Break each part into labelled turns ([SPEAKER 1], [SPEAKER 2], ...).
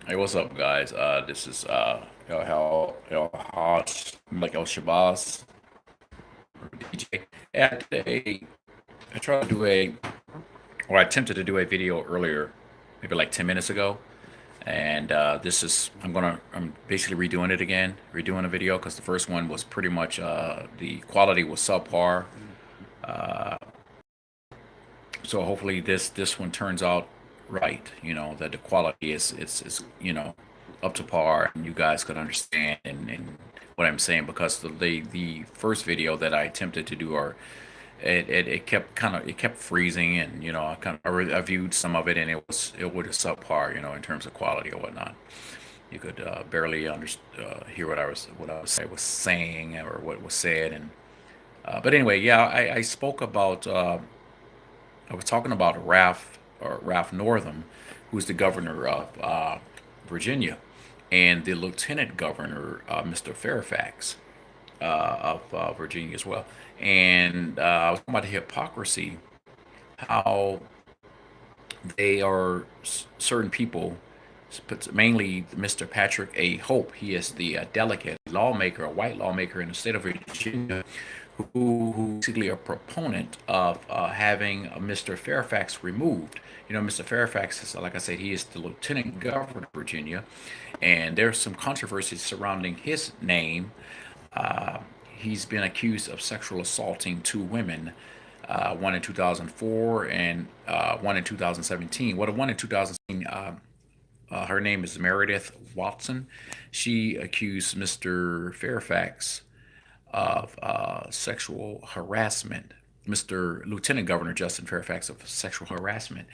[SPEAKER 1] Hey, what's up, guys? This is El Haj, like El Shabazz, or DJ. Yeah, today I tried to do or I attempted to do a video earlier, maybe like 10 minutes ago, and I'm basically redoing it again, redoing a video because the first one was pretty much the quality was subpar. Uh, so hopefully this one turns out right. That the quality is up to par, and you guys could understand and what I'm saying, because the first video that I attempted to do, or it kept freezing, and I viewed some of it, and it was subpar, in terms of quality or whatnot. You could barely hear what I was saying, or what was said. And but anyway, yeah, I spoke about I was talking about Ralph Northam, who's the governor of Virginia, and the lieutenant governor, Mr. Fairfax, of Virginia as well. And I was talking about the hypocrisy, how they are certain people, but mainly Mr. Patrick A. Hope. He is the delegate, lawmaker, a white lawmaker in the state of Virginia, who basically a proponent of having Mr. Fairfax removed. Mr. Fairfax is, like I said, he is the lieutenant governor of Virginia, and there's some controversy surrounding his name. Uh, he's been accused of sexual assaulting two women, one in 2004 and one in 2017. Well, the one in 2017, her name is Meredith Watson. She accused Mr. Fairfax of sexual harassment, Mr. Lieutenant Governor Justin Fairfax, of sexual harassment.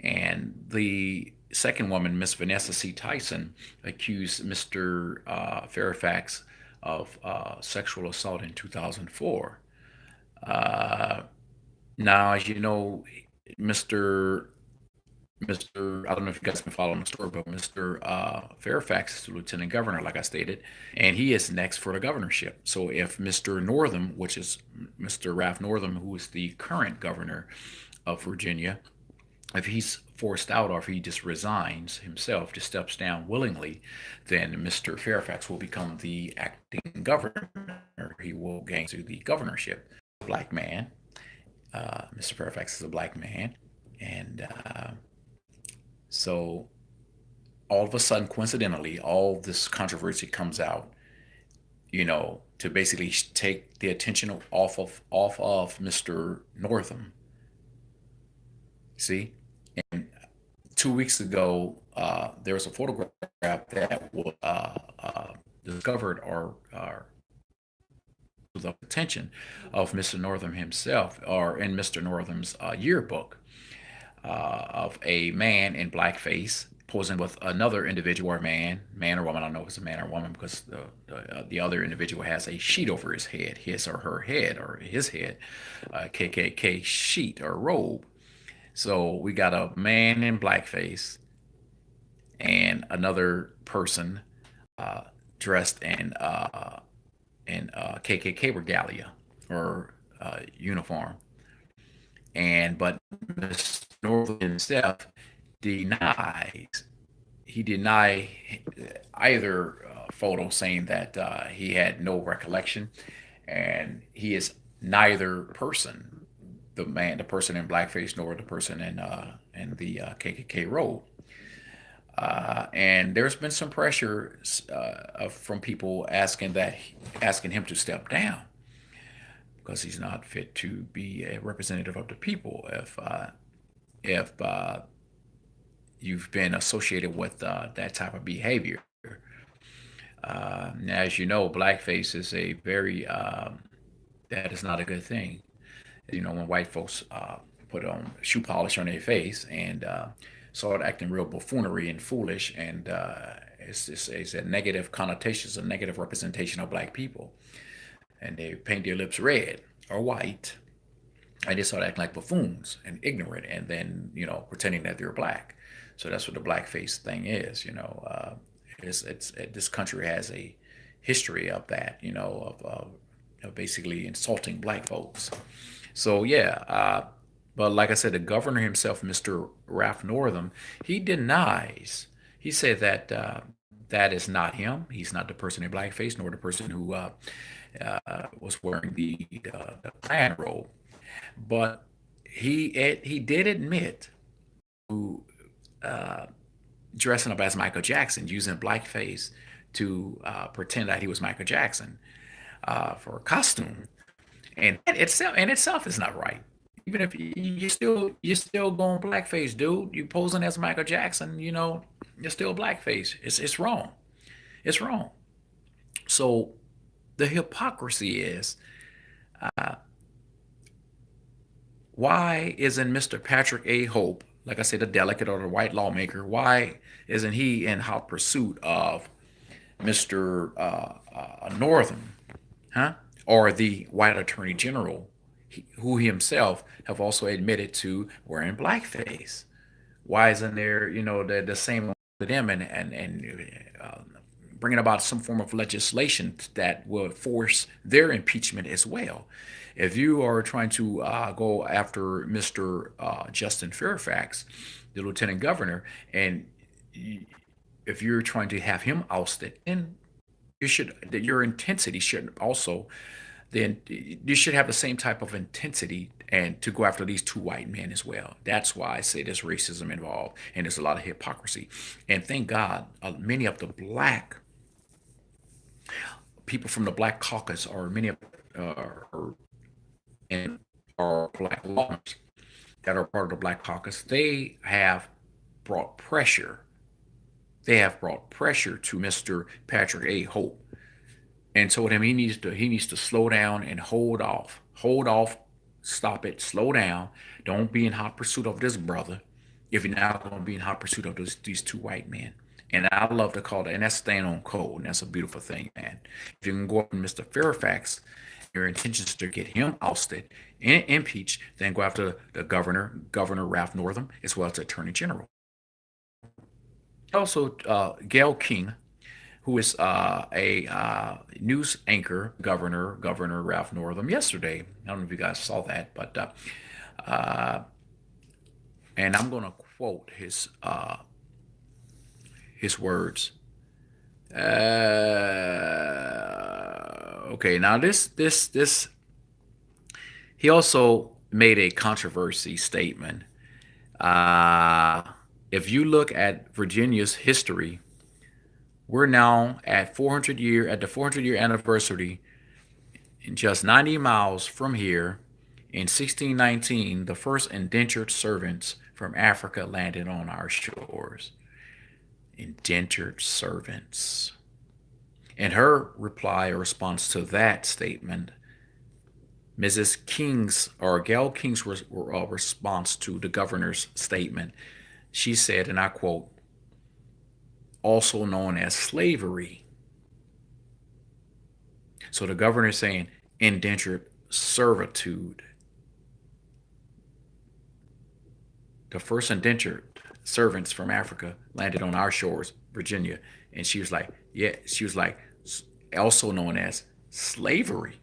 [SPEAKER 1] And the second woman, Miss Vanessa C. Tyson, accused Mr. Fairfax of sexual assault in 2004. Uh, Now, as you know, Mr. Mr. I don't know if you guys been following the story, but Mr. Fairfax is the lieutenant governor, like I stated, and he is next for the governorship. So if Mr. Northam, which is Mr. Ralph Northam, who is the current governor of Virginia, if he's forced out, or if he just resigns himself, just steps down willingly, then Mr. Fairfax will become the acting governor. He will gain to the governorship. Black man. Mr. Fairfax is a black man. And so all of a sudden, coincidentally, all this controversy comes out, to basically take the attention off of Mr. Northam. See, and 2 weeks ago, there was a photograph that was discovered, or the attention of Mr. Northam himself, or in Mr. Northam's yearbook, of a man in blackface posing with another individual, or man or woman. I don't know if it's a man or woman, because the other individual has a sheet over his head, his or her head, or his head, KKK sheet or robe. So we got a man in blackface and another person uh, dressed in KKK regalia, or uniform. And but Mr. Northam himself denies he denied either photo, saying that he had no recollection, and he is neither person, the person in blackface, nor the person in the KKK robe. And there's been some pressure from people asking him to step down, because he's not fit to be a representative of the people. If you've been associated with that type of behavior, as you know, blackface is a very that is not a good thing. When white folks put on shoe polish on their face and start acting real buffoonery and foolish, and it's a negative connotation, it's a negative representation of black people, and they paint their lips red or white, and they start acting like buffoons and ignorant, and then pretending that they're black. So that's what the blackface thing is. It's this country has a history of that. Of basically insulting black folks. So yeah, but like I said, the governor himself, Mr. Ralph Northam, he denies he said that that is not him. He's not the person in blackface, nor the person who was wearing the Klan robe. But he did admit to uh, dressing up as Michael Jackson, using blackface to pretend that he was Michael Jackson for a costume, and that itself in itself is not right. Even if you still going blackface, dude, you posing as Michael Jackson, you're still blackface. It's wrong. It's wrong. So the hypocrisy is, why isn't Mr. Patrick A. Hope, like I said, the delegate or the white lawmaker, why isn't he in hot pursuit of Mr. Northam, huh? Or the white attorney general, who himself have also admitted to wearing blackface? Why isn't there, the same to them, and bringing about some form of legislation that will force their impeachment as well? If you are trying to go after Mr. Justin Fairfax, the lieutenant governor, and if you're trying to have him ousted, then you should that your intensity should also then you should have the same type of intensity and to go after these two white men as well. That's why I say there's racism involved and there's a lot of hypocrisy. And thank God, many of the black people from the Black Caucus, or many of or, and are black lawmakers that are part of the Black Caucus, brought pressure. They have brought pressure to Mr. Patrick A. Hope and told him he needs to slow down and hold off, stop it, slow down. Don't be in hot pursuit of this brother if you're now going to be in hot pursuit of these two white men. And I love to call that, and that's staying on code, and that's a beautiful thing, man. If you can go up to Mr. Fairfax, your intentions to get him ousted and impeached, then go after the Governor Ralph Northam, as well as the Attorney General. Also, Gail King, who is a news anchor, Governor Ralph Northam, yesterday. I don't know if you guys saw that, but and I'm going to quote his words. Okay, now this he also made a controversy statement. Uh, if you look at Virginia's history, we're now at the 400-year anniversary, in just 90 miles from here. In 1619, the first indentured servants from Africa landed on our shores. Indentured servants. In her reply or response to that statement, Mrs. King's or Gail King's response to the governor's statement, she said, and I quote, also known as slavery. So the governor is saying indentured servitude. The first indentured servants from Africa landed on our shores, Virginia. And she was like, yeah, she was like, also known as slavery.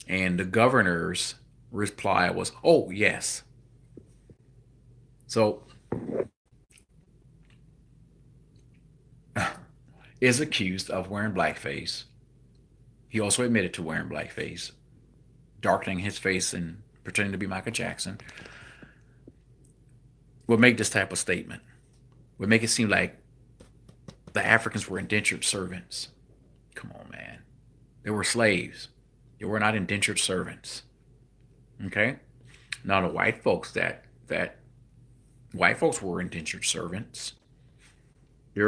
[SPEAKER 1] And the governor's reply was, oh, yes. So is accused of wearing blackface. He also admitted to wearing blackface, darkening his face and pretending to be Michael Jackson. Would make this type of statement. Would make it seem like the Africans were indentured servants. Come on, man. They were slaves. They were not indentured servants. Okay? Now the that white folks were indentured servants. They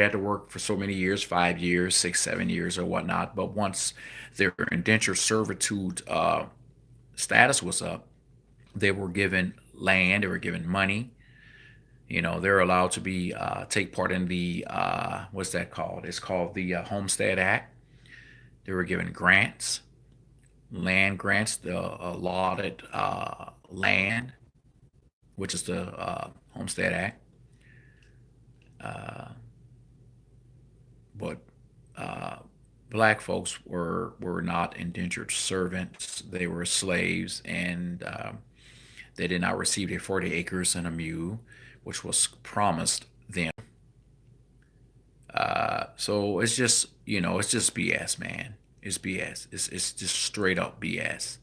[SPEAKER 1] had to work for so many years, 5 years, 6, 7 years, or whatnot. But once their indentured servitude status was up, they were given land, they were given money. They're allowed to be take part in the what's that called? It's called the Homestead Act. They were given grants, land grants, the allotted land, which is the Homestead Act. Uh, but uh, black folks were not indentured servants; they were slaves, and they did not receive their 40 acres and a mule, which was promised them. So it's just, it's just BS, man. It's BS. It's just straight up BS.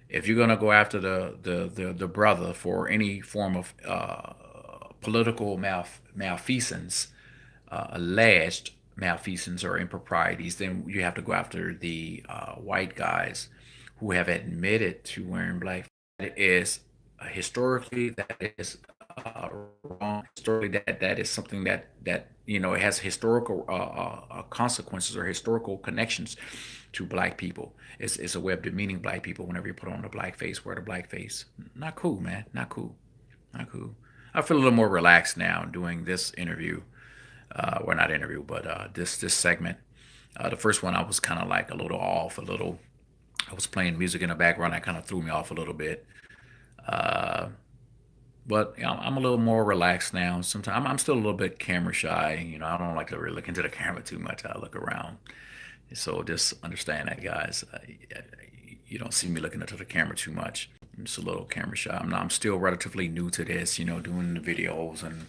[SPEAKER 1] If you're gonna go after the brother for any form of political malfeasance, alleged malfeasance or improprieties, then you have to go after the white guys who have admitted to wearing black. It is historically that is wrong. Historically, that is something that it has historical consequences or historical connections to black people. It's a way of demeaning black people whenever you put on the black face, wear the black face. Not cool, man. Not cool. Not cool. I feel a little more relaxed now doing this interview. Well, not interview, but this segment. The first one I was kind of like a little off, a little. I was playing music in the background. That kind of threw me off a little bit. Uh, but I'm a little more relaxed now. Sometimes I'm still a little bit camera shy. I don't like to really look into the camera too much. I look around. So just understand that, guys. You don't see me looking into the camera too much. I'm just a little camera shy. I'm still relatively new to this, doing the videos and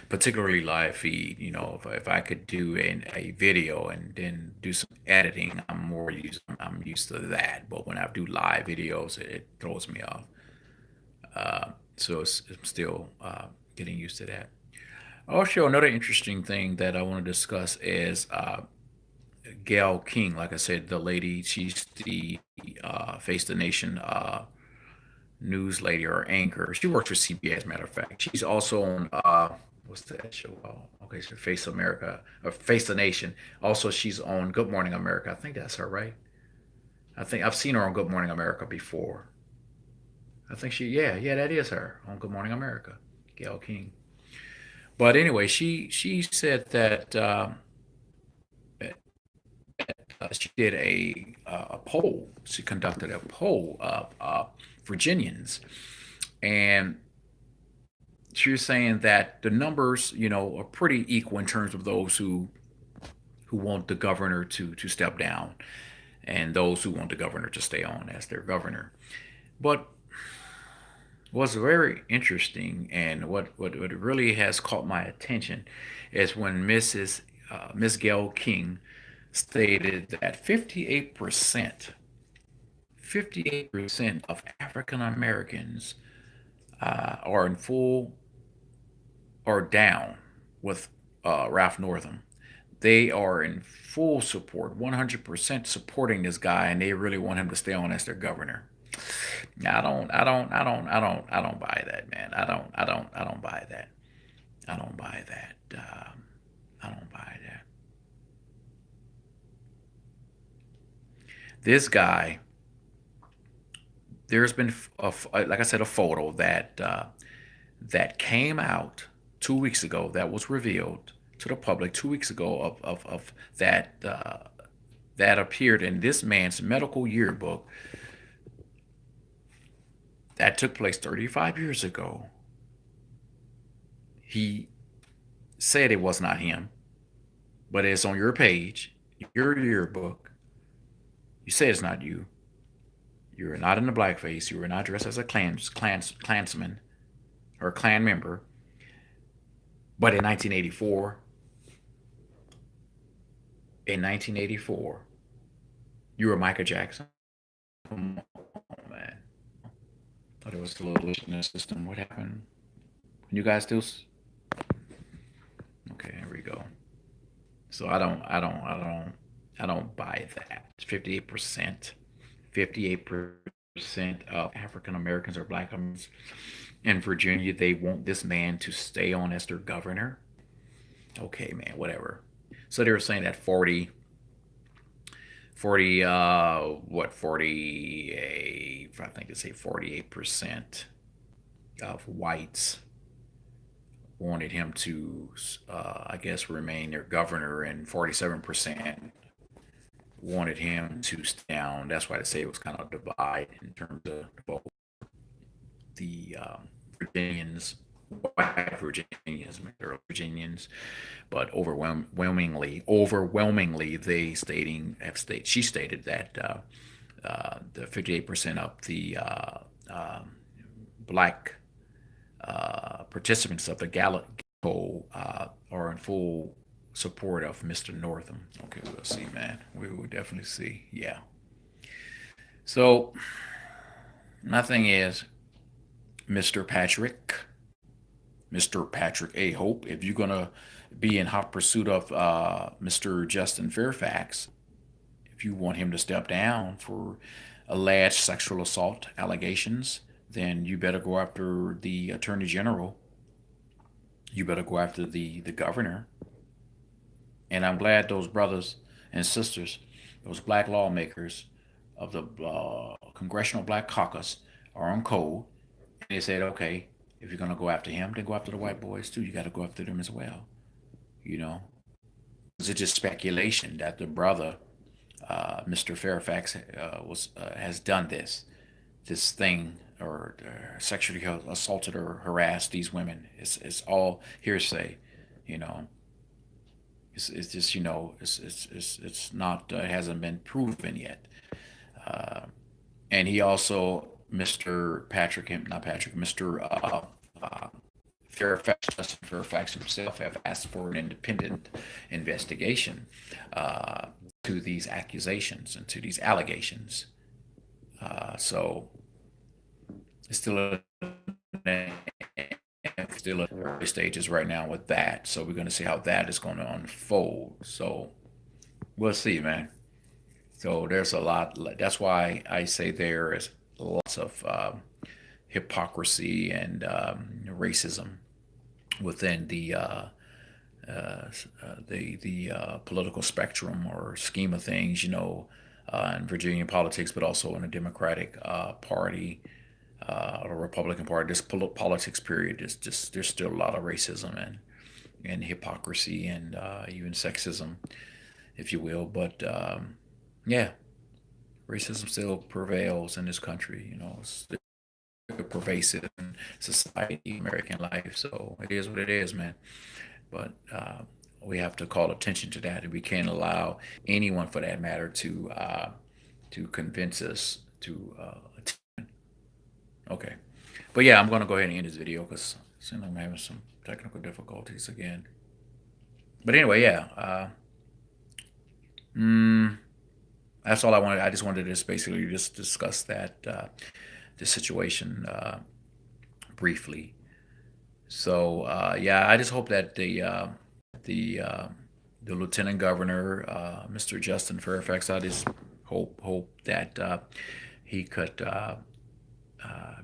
[SPEAKER 1] particularly live feed. If I could do a video and then do some editing, I'm used to that. But when I do live videos, it throws me off. So I'm still getting used to that. Also, another interesting thing that I want to discuss is Gail King. Like I said, the lady, she's the Face the Nation news lady or anchor. She works for CBS, matter of fact. She's also on what's that show? Oh, okay, so Face America or Face the Nation. Also, she's on Good Morning America. I think that's her, right? I think I've seen her on Good Morning America before. I think yeah, that is her on Good Morning America, Gail King. But anyway, she said that she did a poll. She conducted a poll of Virginians, and she was saying that the numbers, are pretty equal in terms of those who want the governor to step down, and those who want the governor to stay on as their governor. But what's very interesting and what really has caught my attention is when Miss Gail King stated that 58% of African Americans are in full or down with Ralph Northam. They are in full support, 100% supporting this guy, and they really want him to stay on as their governor. I don't buy that, man. I don't buy that. I don't buy that. I don't buy that. This guy, there's been, like I said, a photo that came out 2 weeks ago that was revealed to the public 2 weeks ago of that appeared in this man's medical yearbook that took place 35 years ago. He said it was not him, but it's on your page, your yearbook. You say it's not you. You're not in the blackface. You were not dressed as a Klansman or a Klan member. But in 1984, you were Michael Jackson. Come on, man. Thought it was a little glitch in the system. What happened? Can you guys still? Okay, here we go. So I don't buy that. 58% of African Americans or Black Americans in Virginia, they want this man to stay on as their governor. Okay, man, whatever. So they were saying that 40, what, 48, I think they say 48% of whites wanted him to, I guess, remain their governor, and 47% wanted him to stay down. That's why they say it was kind of divided in terms of both the Virginians, white Virginians, Virginians, but overwhelmingly, she stated that the 58% of the black participants of the Gallup poll are in full support of Mr. Northam. Okay, we'll see, man. We will definitely see. Yeah. So my thing is, Mr. Patrick, Mr. Patrick A. Hope, if you're gonna be in hot pursuit of Mr. Justin Fairfax, if you want him to step down for alleged sexual assault allegations, then you better go after the Attorney General. You better go after the governor. And I'm glad those brothers and sisters, those black lawmakers of the Congressional Black Caucus, are on code. And they said, okay, if you're going to go after him, then go after the white boys too. You got to go after them as well. You know, it's just speculation that the brother, Mr. Fairfax, has done this thing, or sexually assaulted or harassed these women. It's all hearsay. You know, it's just, it's not, it hasn't been proven yet. Uh, and he also, Mr. Patrick, not Patrick, Mr. Fairfax, Justin Fairfax himself, have asked for an independent investigation uh, to these accusations and to these allegations. So it's still at early stages right now with that. So we're going to see how that is going to unfold. So we'll see, man. So there's a lot. That's why I say there is lots of hypocrisy and racism within the political spectrum or scheme of things, in Virginia politics, but also in the Democratic Party or Republican Party. This politics period is just, there's still a lot of racism and hypocrisy and even sexism, if you will. But yeah, racism still prevails in this country. It's still pervasive in society, American life. So it is what it is, man. But we have to call attention to that, and we can't allow anyone, for that matter, to convince us to. Okay, but yeah, I'm gonna go ahead and end this video because I'm having some technical difficulties again. But anyway, yeah. Mm, that's all I wanted. I just wanted to just basically just discuss that the situation briefly. So yeah, I just hope that the uh, the lieutenant governor, Mr. Justin Fairfax, I just hope that he could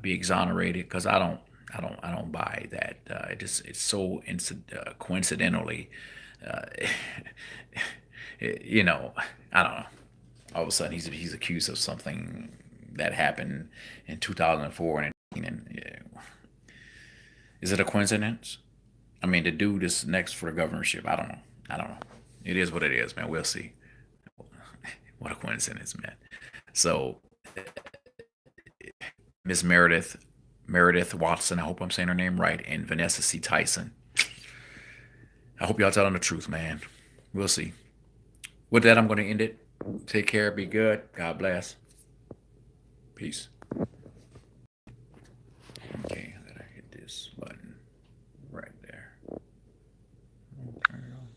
[SPEAKER 1] be exonerated, because I don't buy that. It's so coincidentally, uh, I don't know. All of a sudden, he's accused of something that happened in 2004, and is it a coincidence? I mean, the dude is next for the governorship. I don't know. I don't know. It is what it is, man. We'll see. What a coincidence, man. So, Miss Meredith Watson, I hope I'm saying her name right, and Vanessa C. Tyson. I hope y'all telling the truth, man. We'll see. With that, I'm going to end it. Take care. Be good. God bless. Peace. Okay, I gotta hit this button.